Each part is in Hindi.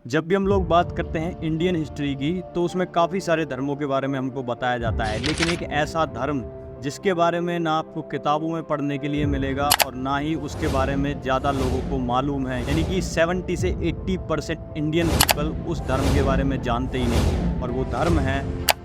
जब भी हम लोग बात करते हैं इंडियन हिस्ट्री की तो उसमें काफ़ी सारे धर्मों के बारे में हमको बताया जाता है, लेकिन एक ऐसा धर्म जिसके बारे में ना आपको किताबों में पढ़ने के लिए मिलेगा और ना ही उसके बारे में ज़्यादा लोगों को मालूम है, यानी कि 70 से 80% इंडियन पीपल उस धर्म के बारे में जानते ही नहीं, और वो धर्म है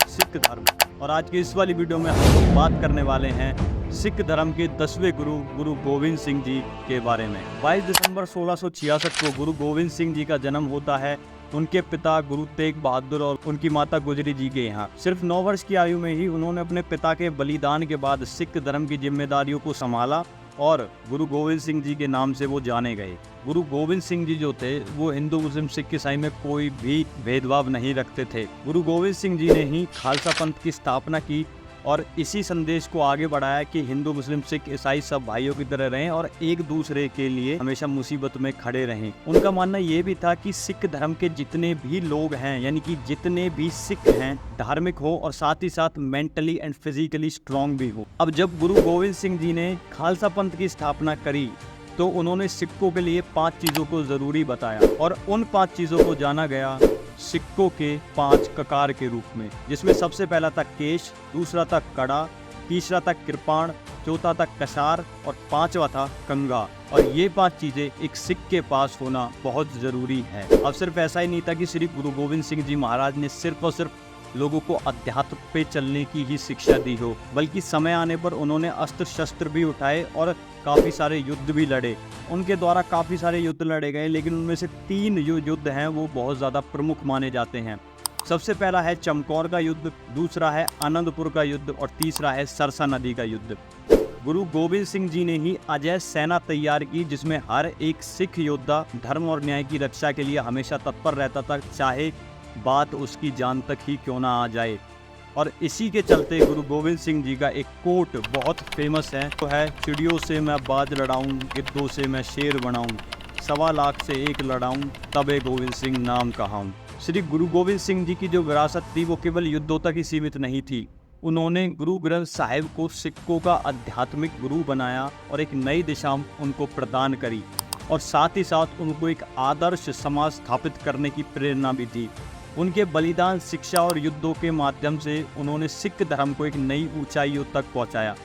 सिख धर्म। और आज की इस वाली वीडियो में हम लोग बात करने वाले हैं सिख धर्म के 10वें गुरु गुरु गोविंद सिंह जी के बारे में। 22 दिसंबर 1666 को गुरु गोविंद सिंह जी का जन्म होता है उनके पिता गुरु तेग बहादुर और उनकी माता गुजरी जी के यहाँ। सिर्फ 9 वर्ष की आयु में ही उन्होंने अपने पिता के बलिदान के बाद सिख धर्म की जिम्मेदारियों को संभाला और गुरु गोविंद सिंह जी के नाम से वो जाने गए। गुरु गोविंद सिंह जी जो थे वो हिंदू मुस्लिम सिख ईसाई में कोई भी भेदभाव नहीं रखते थे। गुरु गोविंद सिंह जी ने ही खालसा पंथ की स्थापना की और इसी संदेश को आगे बढ़ाया कि हिंदू मुस्लिम सिख ईसाई सब भाइयों की तरह रहें और एक दूसरे के लिए हमेशा मुसीबत में खड़े रहें। उनका मानना ये भी था कि सिख धर्म के जितने भी लोग हैं, यानी कि जितने भी सिख हैं, धार्मिक हो और साथ ही साथ मेंटली एंड फिजिकली स्ट्रांग भी हो। अब जब गुरु गोविंद सिंह जी ने खालसा पंथ की स्थापना करी तो उन्होंने सिखों के लिए 5 चीज़ों को ज़रूरी बताया और उन 5 चीज़ों को जाना गया सिखों के 5 ककार के रूप में, जिसमें सबसे पहला था केश, दूसरा था कड़ा, तीसरा था कृपाण, चौथा था कसार और 5वां था कंगा। और ये 5 चीज़ें एक सिख के पास होना बहुत ज़रूरी है। अब सिर्फ ऐसा ही नहीं था कि श्री गुरु गोविंद सिंह जी महाराज ने सिर्फ और सिर्फ लोगों को अध्यात्म पे चलने की ही शिक्षा दी हो, बल्कि समय आने पर उन्होंने अस्त्र शस्त्र भी उठाए और काफ़ी सारे युद्ध भी लड़े। उनके द्वारा काफ़ी सारे युद्ध लड़े गए, लेकिन उनमें से 3 जो युद्ध हैं वो बहुत ज़्यादा प्रमुख माने जाते हैं। सबसे पहला है चमकौर का युद्ध, दूसरा है आनंदपुर का युद्ध और तीसरा है सरसा नदी का युद्ध। गुरु गोविंद सिंह जी ने ही अजय सेना तैयार की, जिसमें हर एक सिख योद्धा धर्म और न्याय की रक्षा के लिए हमेशा तत्पर रहता था, चाहे बात उसकी जान तक ही क्यों ना आ जाए। और इसी के चलते गुरु गोविंद सिंह जी का एक कोट बहुत फेमस है, तो है चिड़ियों से मैं बाज लड़ाऊं, गिद्धों से मैं शेर बनाऊं, 1.25 लाख से एक लड़ाऊं, तबे गोविंद सिंह नाम कहाऊं। श्री गुरु गोविंद सिंह जी की जो विरासत थी वो केवल युद्धों तक ही सीमित नहीं थी। उन्होंने गुरु ग्रंथ साहिब को सिखों का आध्यात्मिक गुरु बनाया और एक नई दिशा उनको प्रदान करी, और साथ ही साथ उनको एक आदर्श समाज स्थापित करने की प्रेरणा भी दी। उनके बलिदान, शिक्षा और युद्धों के माध्यम से उन्होंने सिख धर्म को एक नई ऊंचाइयों तक पहुंचाया।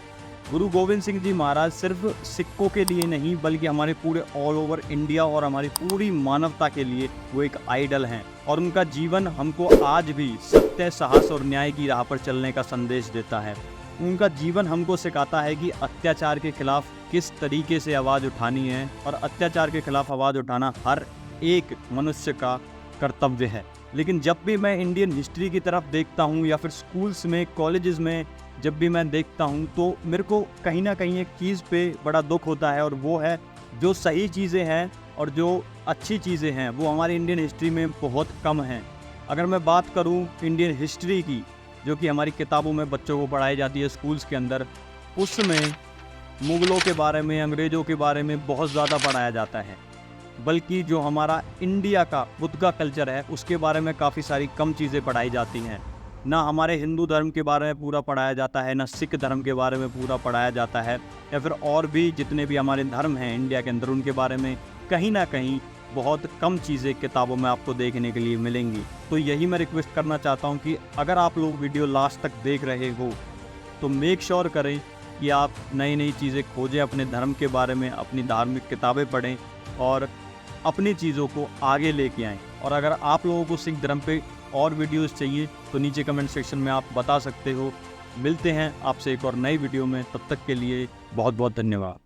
गुरु गोविंद सिंह जी महाराज सिर्फ सिखों के लिए नहीं बल्कि हमारे पूरे ऑल ओवर इंडिया और हमारी पूरी मानवता के लिए वो एक आइडल हैं, और उनका जीवन हमको आज भी सत्य, साहस और न्याय की राह पर चलने का संदेश देता है। उनका जीवन हमको सिखाता है कि अत्याचार के खिलाफ किस तरीके से आवाज़ उठानी है, और अत्याचार के खिलाफ आवाज़ उठाना हर एक मनुष्य का कर्तव्य है। लेकिन जब भी मैं इंडियन हिस्ट्री की तरफ देखता हूँ या फिर स्कूल्स में, कॉलेजेस में जब भी मैं देखता हूँ, तो मेरे को कहीं ना कहीं एक चीज़ पे बड़ा दुख होता है, और वो है जो सही चीज़ें हैं और जो अच्छी चीज़ें हैं वो हमारी इंडियन हिस्ट्री में बहुत कम हैं। अगर मैं बात करूँ इंडियन हिस्ट्री की, जो कि हमारी किताबों में बच्चों को पढ़ाई जाती है स्कूल्स के अंदर, उसमें मुग़लों के बारे में, अंग्रेज़ों के बारे में बहुत ज़्यादा पढ़ाया जाता है, बल्कि जो हमारा इंडिया का खुद का कल्चर है उसके बारे में काफ़ी सारी कम चीज़ें पढ़ाई जाती हैं। ना हमारे हिंदू धर्म के बारे में पूरा पढ़ाया जाता है, ना सिख धर्म के बारे में पूरा पढ़ाया जाता है, या फिर और भी जितने भी हमारे धर्म हैं इंडिया के अंदर उनके बारे में कहीं ना कहीं बहुत कम चीज़ें किताबों में आपको देखने के लिए मिलेंगी। तो यही मैं रिक्वेस्ट करना चाहता हूँ कि अगर आप लोग वीडियो लास्ट तक देख रहे हो तो मेक श्योर करें कि आप नई नई चीज़ें खोजें अपने धर्म के बारे में, अपनी धार्मिक किताबें पढ़ें और अपनी चीज़ों को आगे लेके आएँ। और अगर आप लोगों को सिख धर्म पे और वीडियोस चाहिए तो नीचे कमेंट सेक्शन में आप बता सकते हो। मिलते हैं आपसे एक और नई वीडियो में, तब तक के लिए बहुत बहुत धन्यवाद।